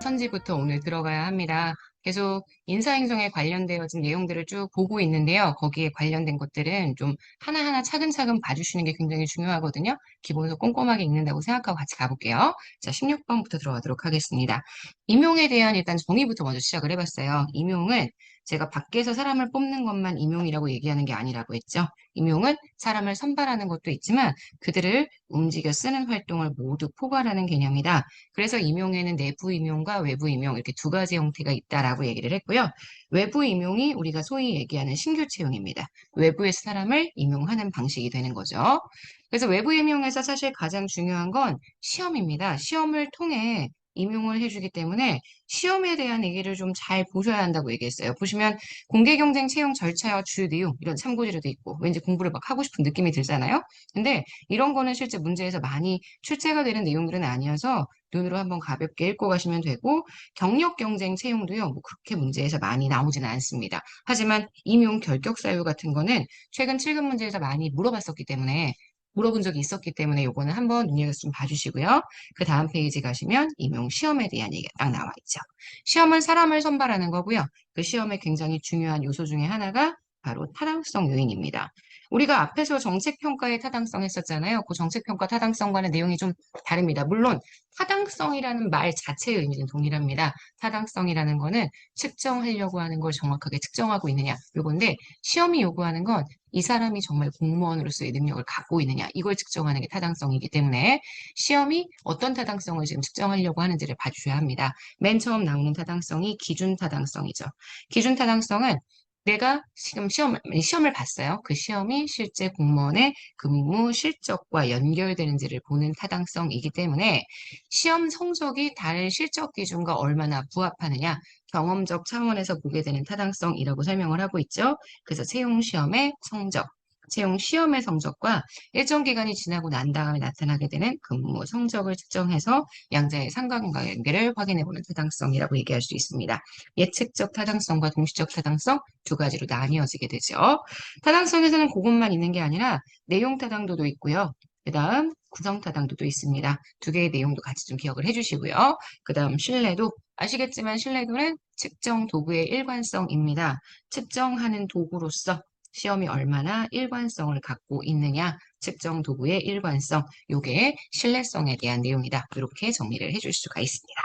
선지부터 오늘 들어가야 합니다. 계속 인사행정에 관련되어진 내용들을 쭉 보고 있는데요. 거기에 관련된 것들은 좀 하나하나 차근차근 봐주시는 게 굉장히 중요하거든요. 기본서 꼼꼼하게 읽는다고 생각하고 같이 가볼게요. 자, 16번부터 들어가도록 하겠습니다. 임용에 대한 일단 정의부터 먼저 시작을 해봤어요. 임용은 제가 밖에서 사람을 뽑는 것만 임용이라고 얘기하는 게 아니라고 했죠. 임용은 사람을 선발하는 것도 있지만 그들을 움직여 쓰는 활동을 모두 포괄하는 개념이다. 그래서 임용에는 내부 임용과 외부 임용 이렇게 두 가지 형태가 있다라고 얘기를 했고요. 외부 임용이 우리가 소위 얘기하는 신규 채용입니다. 외부에서 사람을 임용하는 방식이 되는 거죠. 그래서 외부 임용에서 사실 가장 중요한 건 시험입니다. 시험을 통해 임용을 해주기 때문에 시험에 대한 얘기를 좀 잘 보셔야 한다고 얘기했어요. 보시면 공개경쟁 채용 절차와 주요 내용 이런 참고지료도 있고 왠지 공부를 막 하고 싶은 느낌이 들잖아요. 근데 이런 거는 실제 문제에서 많이 출제가 되는 내용들은 아니어서 눈으로 한번 가볍게 읽고 가시면 되고 경력 경쟁 채용도요. 뭐 그렇게 문제에서 많이 나오지는 않습니다. 하지만 임용 결격 사유 같은 거는 최근 7급 문제에서 많이 물어봤었기 때문에 물어본 적이 있었기 때문에 요거는 한번 눈여겨서 좀 봐주시고요. 그 다음 페이지 가시면 임용 시험에 대한 얘기가 딱 나와 있죠. 시험은 사람을 선발하는 거고요. 그 시험의 굉장히 중요한 요소 중에 하나가 바로 타당성 요인입니다. 우리가 앞에서 정책평가의 타당성 했었잖아요. 그 정책평가 타당성과는 내용이 좀 다릅니다. 물론 타당성이라는 말 자체의 의미는 동일합니다. 타당성이라는 거는 측정하려고 하는 걸 정확하게 측정하고 있느냐 요건데 시험이 요구하는 건 이 사람이 정말 공무원으로서의 능력을 갖고 있느냐 이걸 측정하는 게 타당성이기 때문에 시험이 어떤 타당성을 지금 측정하려고 하는지를 봐주셔야 합니다. 맨 처음 나오는 타당성이 기준 타당성이죠. 기준 타당성은 내가 지금 시험을 봤어요. 그 시험이 실제 공무원의 근무 실적과 연결되는지를 보는 타당성이기 때문에 시험 성적이 다른 실적 기준과 얼마나 부합하느냐 경험적 차원에서 보게 되는 타당성이라고 설명을 하고 있죠. 그래서 채용 시험의 성적, 채용 시험의 성적과 일정 기간이 지나고 난 다음에 나타나게 되는 근무 성적을 측정해서 양자의 상관관계를 확인해보는 타당성이라고 얘기할 수 있습니다. 예측적 타당성과 동시적 타당성 두 가지로 나뉘어지게 되죠. 타당성에서는 그것만 있는 게 아니라 내용 타당도도 있고요. 그 다음 구성 타당도도 있습니다. 두 개의 내용도 같이 좀 기억을 해주시고요. 그 다음 신뢰도 아시겠지만 신뢰도는 측정 도구의 일관성입니다. 측정하는 도구로서 시험이 얼마나 일관성을 갖고 있느냐, 측정 도구의 일관성, 요게 신뢰성에 대한 내용이다. 이렇게 정리를 해줄 수가 있습니다.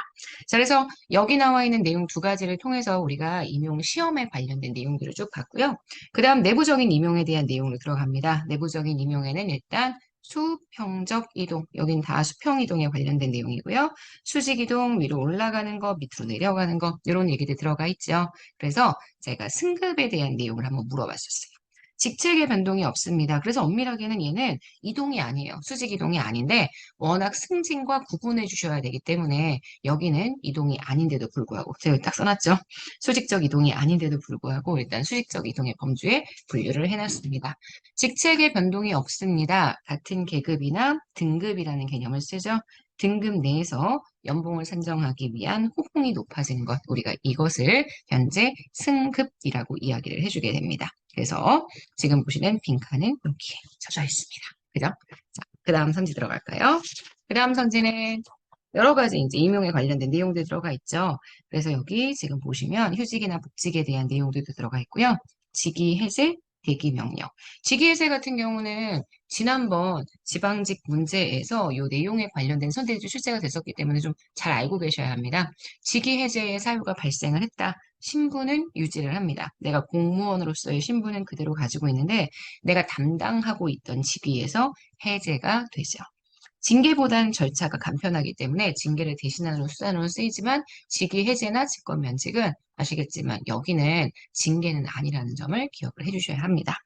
자, 그래서 여기 나와 있는 내용 두 가지를 통해서 우리가 임용 시험에 관련된 내용들을 쭉 봤고요. 그 다음 내부적인 임용에 대한 내용으로 들어갑니다. 내부적인 임용에는 일단 수평적 이동, 여긴 다 수평 이동에 관련된 내용이고요. 수직 이동, 위로 올라가는 거, 밑으로 내려가는 거, 이런 얘기들 들어가 있죠. 그래서 제가 승급에 대한 내용을 한번 물어봤었어요. 직책의 변동이 없습니다. 그래서 엄밀하게는 얘는 이동이 아니에요. 수직 이동이 아닌데 워낙 승진과 구분해 주셔야 되기 때문에 여기는 이동이 아닌데도 불구하고 제가 딱 써놨죠. 수직적 이동이 아닌데도 불구하고 일단 수직적 이동의 범주에 분류를 해놨습니다. 직책의 변동이 없습니다. 같은 계급이나 등급이라는 개념을 쓰죠. 등급 내에서 연봉을 산정하기 위한 호봉이 높아지는 것, 우리가 이것을 현재 승급이라고 이야기를 해주게 됩니다. 그래서 지금 보시는 빈칸은 여기에 쳐져 있습니다. 그죠? 자, 그 다음 선지 들어갈까요? 그 다음 선지는 여러 가지 이제 임용에 관련된 내용들 들어가 있죠. 그래서 여기 지금 보시면 휴직이나 복직에 대한 내용들도 들어가 있고요. 직위 해제, 대기 명령. 직위 해제 같은 경우는 지난번 지방직 문제에서 이 내용에 관련된 선택이 출제가 됐었기 때문에 좀 잘 알고 계셔야 합니다. 직위 해제의 사유가 발생을 했다. 신분은 유지를 합니다. 내가 공무원으로서의 신분은 그대로 가지고 있는데 내가 담당하고 있던 직위에서 해제가 되죠. 징계보다는 절차가 간편하기 때문에 징계를 대신하는 수단으로 쓰이지만 직위 해제나 직권 면직은 아시겠지만 여기는 징계는 아니라는 점을 기억을 해주셔야 합니다.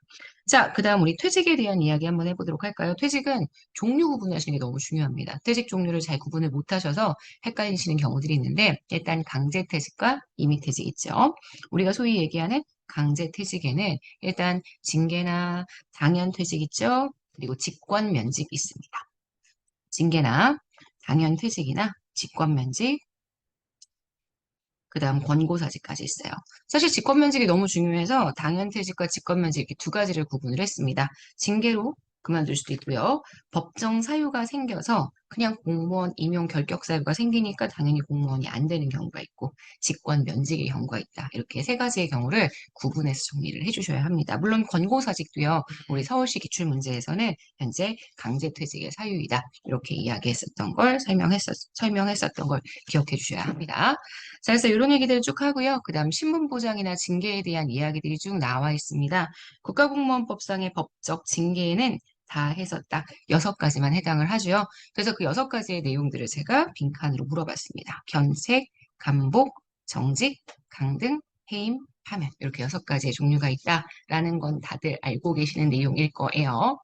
자, 그 다음 우리 퇴직에 대한 이야기 한번 해보도록 할까요? 퇴직은 종류 구분하시는 게 너무 중요합니다. 퇴직 종류를 잘 구분을 못하셔서 헷갈리시는 경우들이 있는데 일단 강제퇴직과 임의퇴직 있죠. 우리가 소위 얘기하는 강제퇴직에는 일단 징계나 당연퇴직 있죠. 그리고 직권면직 있습니다. 징계나 당연퇴직이나 직권면직, 그 다음 권고사직까지 있어요. 사실 직권면직이 너무 중요해서 당연퇴직과 직권면직 이렇게 두 가지를 구분을 했습니다. 징계로 그만둘 수도 있고요. 법정 사유가 생겨서 그냥 공무원 임용 결격 사유가 생기니까 당연히 공무원이 안 되는 경우가 있고 직권 면직의 경우가 있다. 이렇게 세 가지의 경우를 구분해서 정리를 해주셔야 합니다. 물론 권고사직도요. 우리 서울시 기출문제에서는 현재 강제퇴직의 사유이다. 이렇게 이야기했었던 걸 설명했었던 걸 기억해 주셔야 합니다. 자, 그래서 이런 얘기들을 쭉 하고요. 그 다음 신분보장이나 징계에 대한 이야기들이 쭉 나와 있습니다. 국가공무원법상의 법적 징계에는 다 해서 딱 6가지만 해당을 하죠. 그래서 그 6가지의 내용들을 제가 빈칸으로 물어봤습니다. 견책, 감복, 정직, 강등, 해임, 파면 이렇게 6가지의 종류가 있다라는 건 다들 알고 계시는 내용일 거예요.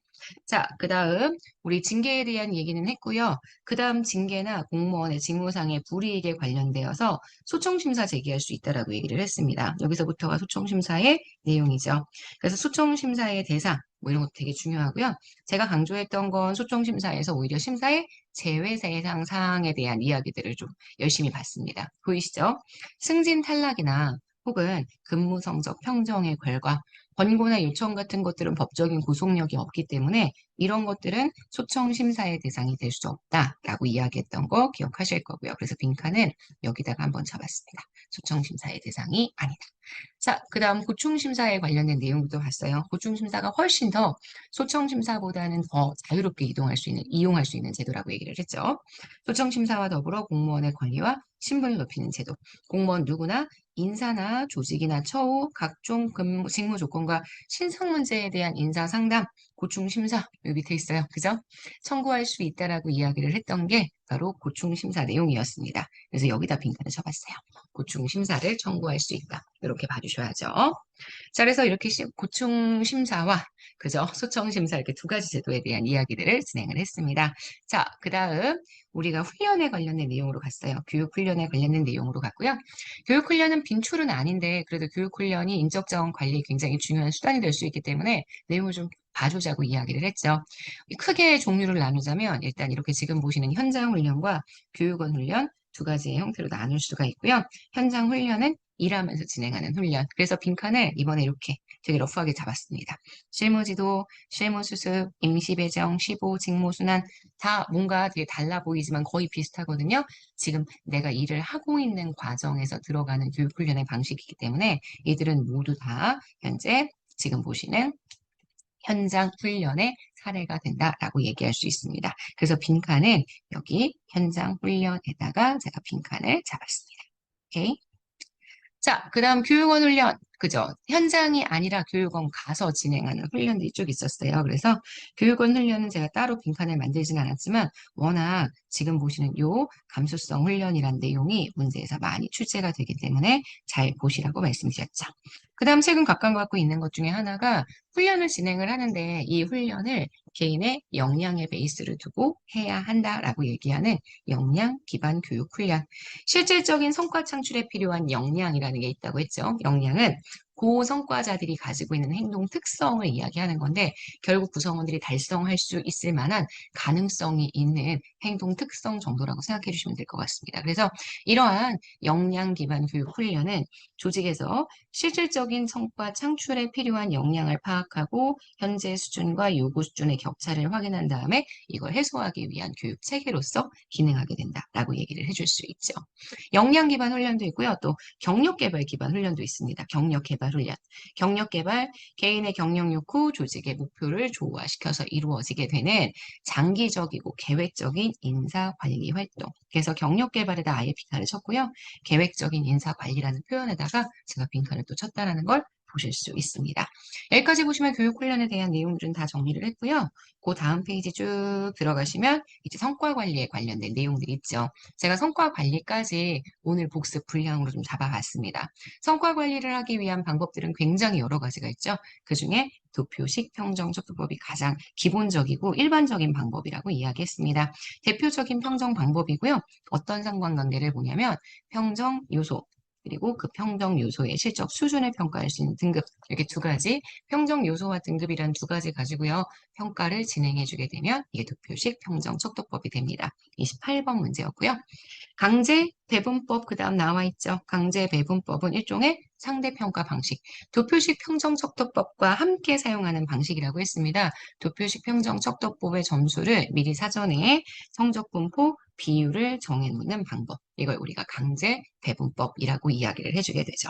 자, 그 다음 우리 징계에 대한 얘기는 했고요. 그 다음 징계나 공무원의 직무상의 불이익에 관련되어서 소청심사 제기할 수 있다라고 얘기를 했습니다. 여기서부터가 소청심사의 내용이죠. 그래서 소청심사의 대상 뭐 이런 것도 되게 중요하고요. 제가 강조했던 건 소청심사에서 오히려 심사의 제외 대상 사항에 대한 이야기들을 좀 열심히 봤습니다. 보이시죠? 승진 탈락이나 혹은 근무 성적 평정의 결과, 권고나 요청 같은 것들은 법적인 구속력이 없기 때문에 이런 것들은 소청 심사의 대상이 될 수 없다라고 이야기했던 거 기억하실 거고요. 그래서 빈칸은 여기다가 한번 잡았습니다. 소청 심사의 대상이 아니다. 자, 그 다음 고충심사에 관련된 내용도 봤어요. 고충심사가 훨씬 더 소청심사보다는 더 자유롭게 이용할 수 있는 제도라고 얘기를 했죠. 소청심사와 더불어 공무원의 권리와 신분을 높이는 제도. 공무원 누구나 인사나 조직이나 처우, 각종 직무 조건과 신상 문제에 대한 인사 상담, 고충심사 여기 밑에 있어요. 그죠? 청구할 수 있다라고 이야기를 했던 게 바로 고충심사 내용이었습니다. 그래서 여기다 빈칸을 쳐봤어요. 고충심사를 청구할 수 있다. 이렇게 봐주셔야죠. 자, 그래서 이렇게 고충심사와 그죠? 소청심사 이렇게 2가지 제도에 대한 이야기들을 진행을 했습니다. 자, 그 다음 우리가 훈련에 관련된 내용으로 갔어요. 교육훈련에 관련된 내용으로 갔고요. 교육훈련은 빈출은 아닌데 그래도 교육훈련이 인적자원 관리에 굉장히 중요한 수단이 될 수 있기 때문에 내용을 좀 봐주자고 이야기를 했죠. 크게 종류를 나누자면 일단 이렇게 지금 보시는 현장 훈련과 교육원 훈련 2가지의 형태로 나눌 수가 있고요. 현장 훈련은 일하면서 진행하는 훈련. 그래서 빈칸을 이번에 이렇게 되게 러프하게 잡았습니다. 실무지도, 실무수습, 임시배정, 시보, 직무순환 다 뭔가 되게 달라 보이지만 거의 비슷하거든요. 지금 내가 일을 하고 있는 과정에서 들어가는 교육훈련의 방식이기 때문에 이들은 모두 다 현재 지금 보시는 현장 훈련의 사례가 된다라고 얘기할 수 있습니다. 그래서 빈칸은 여기 현장 훈련에다가 제가 빈칸을 잡았습니다. 오케이. 자, 그 다음 교육원 훈련. 그죠? 현장이 아니라 교육원 가서 진행하는 훈련들이 쭉 있었어요. 그래서 교육원 훈련은 제가 따로 빈칸을 만들진 않았지만 워낙 지금 보시는 요 감수성 훈련이란 내용이 문제에서 많이 출제가 되기 때문에 잘 보시라고 말씀드렸죠. 그 다음 최근 각광받고 있는 것 중에 하나가 훈련을 진행을 하는데 이 훈련을 개인의 역량의 베이스를 두고 해야 한다라고 얘기하는 역량 기반 교육 훈련. 실질적인 성과 창출에 필요한 역량이라는 게 있다고 했죠. 역량은 고성과자들이 가지고 있는 행동 특성을 이야기하는 건데 결국 구성원들이 달성할 수 있을 만한 가능성이 있는 행동 특성 정도라고 생각해 주시면 될 것 같습니다. 그래서 이러한 역량 기반 교육 훈련은 조직에서 실질적인 성과 창출에 필요한 역량을 파악하고 현재 수준과 요구 수준의 격차를 확인한 다음에 이걸 해소하기 위한 교육 체계로서 기능하게 된다라고 얘기를 해줄 수 있죠. 역량 기반 훈련도 있고요. 또 경력 개발 기반 훈련도 있습니다. 경력 개발 훈련. 경력 개발, 개인의 경력력 후 조직의 목표를 조화시켜서 이루어지게 되는 장기적이고 계획적인 인사 관리 활동. 그래서 경력 개발에다 아예 빈칸을 쳤고요. 계획적인 인사 관리라는 표현에다가 제가 빈칸을 또 쳤다라는 걸 보실 수 있습니다. 여기까지 보시면 교육 훈련에 대한 내용들은 다 정리를 했고요. 그 다음 페이지 쭉 들어가시면 이제 성과 관리에 관련된 내용들이 있죠. 제가 성과 관리까지 오늘 복습 분량으로 좀 잡아봤습니다. 성과 관리를 하기 위한 방법들은 굉장히 여러 가지가 있죠. 그중에 도표식 평정 척도법이 가장 기본적이고 일반적인 방법이라고 이야기했습니다. 대표적인 평정 방법이고요. 어떤 상관관계를 보냐면 평정 요소, 그리고 그 평정 요소의 실적 수준을 평가할 수 있는 등급 이렇게 2가지 평정 요소와 등급이란 2가지 가지고요. 평가를 진행해 주게 되면 이게 도표식 평정 척도법이 됩니다. 28번 문제였고요. 강제 배분법 그다음 나와 있죠. 강제 배분법은 일종의 상대평가 방식, 도표식 평정척도법과 함께 사용하는 방식이라고 했습니다. 도표식 평정척도법의 점수를 미리 사전에 성적분포 비율을 정해놓는 방법. 이걸 우리가 강제 배분법이라고 이야기를 해주게 되죠.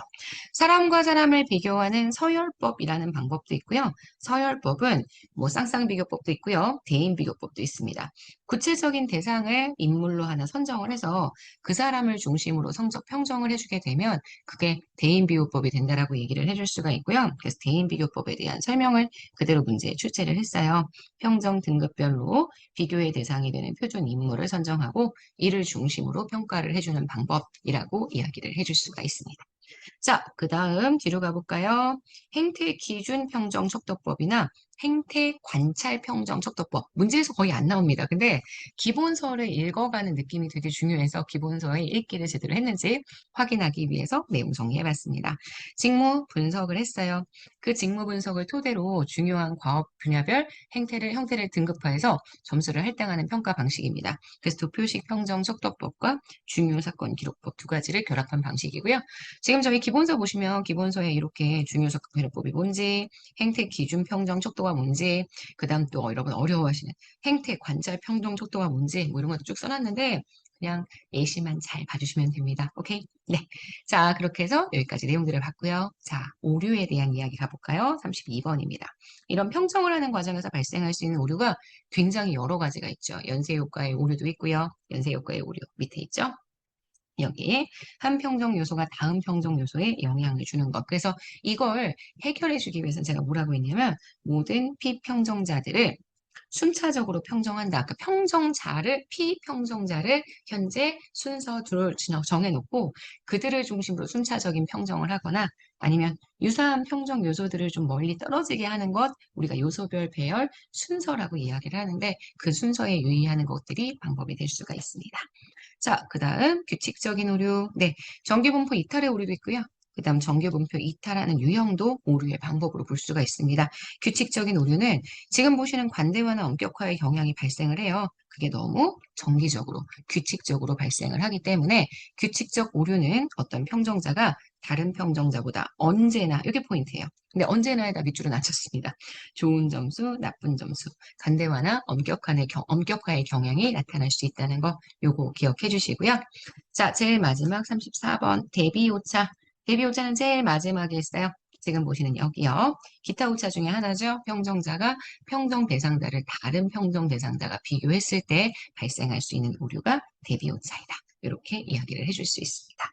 사람과 사람을 비교하는 서열법이라는 방법도 있고요. 서열법은 뭐 쌍쌍비교법도 있고요. 대인비교법도 있습니다. 구체적인 대상을 인물로 하나 선정을 해서 그 사람을 중심으로 성적 평정을 해주게 되면 그게 대인비교법이 된다라고 얘기를 해줄 수가 있고요. 그래서 대인비교법에 대한 설명을 그대로 문제에 출제를 했어요. 평정 등급별로 비교의 대상이 되는 표준 인물을 선정하고 이를 중심으로 평가를 해주는 방법이라고 이야기를 해줄 수가 있습니다. 자, 그 다음 뒤로 가볼까요? 행태 기준 평정 척도법이나 행태 관찰 평정 척도법. 문제에서 거의 안 나옵니다. 근데 기본서를 읽어가는 느낌이 되게 중요해서 기본서의 읽기를 제대로 했는지 확인하기 위해서 내용 정리해봤습니다. 직무 분석을 했어요. 그 직무 분석을 토대로 중요한 과업 분야별 형태를 등급화해서 점수를 할당하는 평가 방식입니다. 그래서 도표식 평정 척도법과 중요 사건 기록법 두 가지를 결합한 방식이고요. 지금 저희 기본서 보시면 기본서에 이렇게 중요적합회로법이 뭔지, 행태 기준 평정 척도가 뭔지, 그 다음 또 여러분 어려워하시는 행태 관찰 평정 척도가 뭔지 뭐 이런 것도 쭉 써놨는데 그냥 예시만 잘 봐주시면 됩니다. 오케이? 네. 자, 그렇게 해서 여기까지 내용들을 봤고요. 자, 오류에 대한 이야기 가볼까요? 32번입니다. 이런 평정을 하는 과정에서 발생할 수 있는 오류가 굉장히 여러 가지가 있죠. 연쇄 효과의 오류도 있고요. 연쇄 효과의 오류 밑에 있죠. 여기에 한 평정 요소가 다음 평정 요소에 영향을 주는 것. 그래서 이걸 해결해 주기 위해서 제가 뭐라고 했냐면 모든 피평정자들을 순차적으로 평정한다. 그 피평정자를 현재 순서를 정해놓고 그들을 중심으로 순차적인 평정을 하거나 아니면 유사한 평정 요소들을 좀 멀리 떨어지게 하는 것, 우리가 요소별 배열 순서라고 이야기를 하는데 그 순서에 유의하는 것들이 방법이 될 수가 있습니다. 자, 그 다음 규칙적인 오류. 네, 정규분포 이탈의 오류도 있고요. 그 다음 정규분포 이탈하는 유형도 오류의 방법으로 볼 수가 있습니다. 규칙적인 오류는 지금 보시는 관대화나 엄격화의 경향이 발생을 해요. 그게 너무 정기적으로, 규칙적으로 발생을 하기 때문에 규칙적 오류는 어떤 평정자가 다른 평정자보다 언제나, 이게 포인트예요. 근데 언제나에다 밑줄을 낮췄습니다. 좋은 점수, 나쁜 점수, 관대화나 엄격화의 경향이 나타날 수 있다는 거 요거 기억해 주시고요. 자, 제일 마지막 34번 대비오차. 대비오차는 제일 마지막에 있어요. 지금 보시는 여기요. 기타 오차 중에 하나죠. 평정자가 평정 대상자를 다른 평정 대상자가 비교했을 때 발생할 수 있는 오류가 대비오차이다. 이렇게 이야기를 해줄 수 있습니다.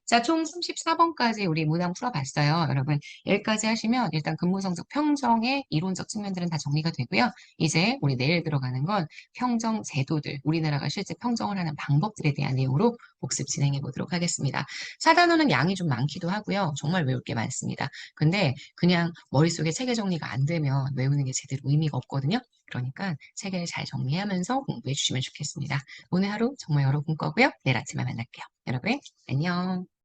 자, 총 34번까지 우리 문항 풀어봤어요. 여러분, 여기까지 하시면 일단 근무성적 평정의 이론적 측면들은 다 정리가 되고요. 이제 우리 내일 들어가는 건 평정 제도들, 우리나라가 실제 평정을 하는 방법들에 대한 내용으로 복습 진행해 보도록 하겠습니다. 사단어는 양이 좀 많기도 하고요. 정말 외울 게 많습니다. 근데 그냥 머릿속에 체계 정리가 안 되면 외우는 게 제대로 의미가 없거든요. 그러니까 체계를 잘 정리하면서 공부해 주시면 좋겠습니다. 오늘 하루 정말 여러분 거고요. 내일 아침에 만날게요. 여러분, 안녕.